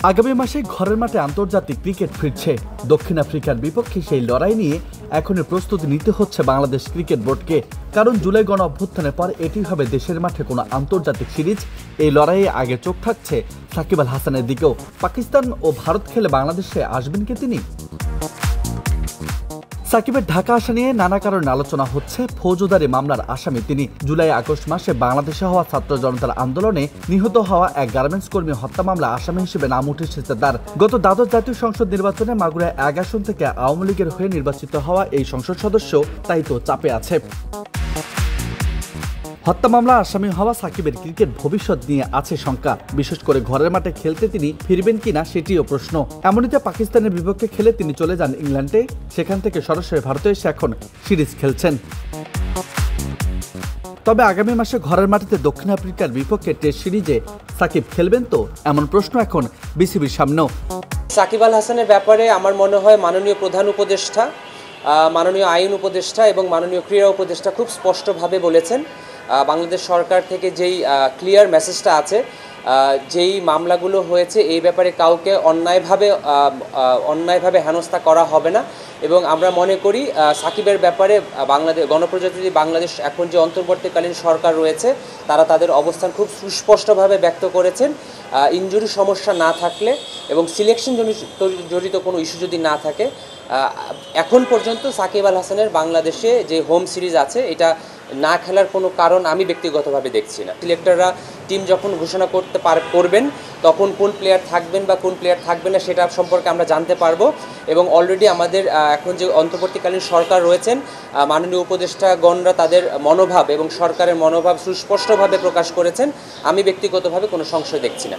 আগামী মাসে ঘরের মাঠে আন্তর্জাতিক ক্রিকেট ফিরছে। দক্ষিণ আফ্রিকার বিপক্ষে সেই লড়াই নিয়ে এখনই প্রস্তুতি নিতে হচ্ছে বাংলাদেশ ক্রিকেট বোর্ডকে। কারণ জুলাই গণ অভ্যুত্থানের পর এটি হবে দেশের মাঠে কোনো আন্তর্জাতিক সিরিজ। এই লড়াইয়ে আগে চোখ থাকছে সাকিব আল হাসানের দিকেও। পাকিস্তান ও ভারত খেলে বাংলাদেশে আসবেন কি তিনি? সাকিবের ঢাকা আসা নিয়ে নানা কারণে আলোচনা হচ্ছে। ফৌজদারি মামলার আসামি তিনি। জুলাই আগস্ট মাসে বাংলাদেশে হওয়া ছাত্র জনতার আন্দোলনে নিহত হওয়া এক গার্মেন্টস কর্মী হত্যা মামলা আসামি হিসেবে নাম উঠেছে তার। গত দ্বাদশ জাতীয় সংসদ নির্বাচনে মাগুরা ১ আসন থেকে আওয়ামী লীগের হয়ে নির্বাচিত হওয়া এই সংসদ সদস্য তাই তো চাপে আছে। হত্যা মামলা আসামি হওয়া সাকিবের ক্রিকেট ভবিষ্যৎ নিয়ে আছে শঙ্কা। বিশেষ করে ঘরের মাঠে খেলতে তিনি ফিরবেন কিনা সেটিও প্রশ্ন। এমনিতে পাকিস্তানের বিপক্ষে খেলে তিনি চলে যান ইংল্যান্ডে। সেখান থেকে সরাসরি ভারতে এসে এখন সিরিজ খেলছেন। তবে আগামী মাসে ঘরের মাটিতে দক্ষিণ আফ্রিকার বিপক্ষে টেস্ট সিরিজে সাকিব খেলবেন তো, এমন প্রশ্ন এখন বিসিবির সামনেও। সাকিব আল হাসানের ব্যাপারে আমার মনে হয় মাননীয় প্রধান উপদেষ্টা, মাননীয় আইন উপদেষ্টা এবং মাননীয় ক্রীড়া উপদেষ্টা খুব স্পষ্টভাবে বলেছেন বাংলাদেশ সরকার থেকে যেই ক্লিয়ার মেসেজটা আছে, যেই মামলাগুলো হয়েছে এই ব্যাপারে কাউকে অন্যায়ভাবে হেনস্থা করা হবে না। এবং আমরা মনে করি সাকিবের ব্যাপারে গণপ্রজাতন্ত্রী বাংলাদেশ এখন যে অন্তর্বর্তীকালীন সরকার রয়েছে তারা তাদের অবস্থান খুব সুস্পষ্টভাবে ব্যক্ত করেছেন। ইনজুরি সমস্যা না থাকলে এবং সিলেকশন জড়িত কোনো ইস্যু যদি না থাকে, এখন পর্যন্ত সাকিব আল হাসানের বাংলাদেশে যে হোম সিরিজ আছে এটা না খেলার কোনো কারণ আমি ব্যক্তিগতভাবে দেখছি না। সিলেক্টররা টিম যখন ঘোষণা করবেন তখন কোন প্লেয়ার থাকবেন বা কোন প্লেয়ার থাকবেন না সেটা সম্পর্কে আমরা জানতে পারবো। এবং অলরেডি আমাদের এখন যে অন্তর্বর্তীকালীন সরকার রয়েছেন, মাননীয় উপদেষ্টাগণরা তাদের মনোভাব এবং সরকারের মনোভাব সুস্পষ্টভাবে প্রকাশ করেছেন। আমি ব্যক্তিগতভাবে কোনো সংশয় দেখছি না।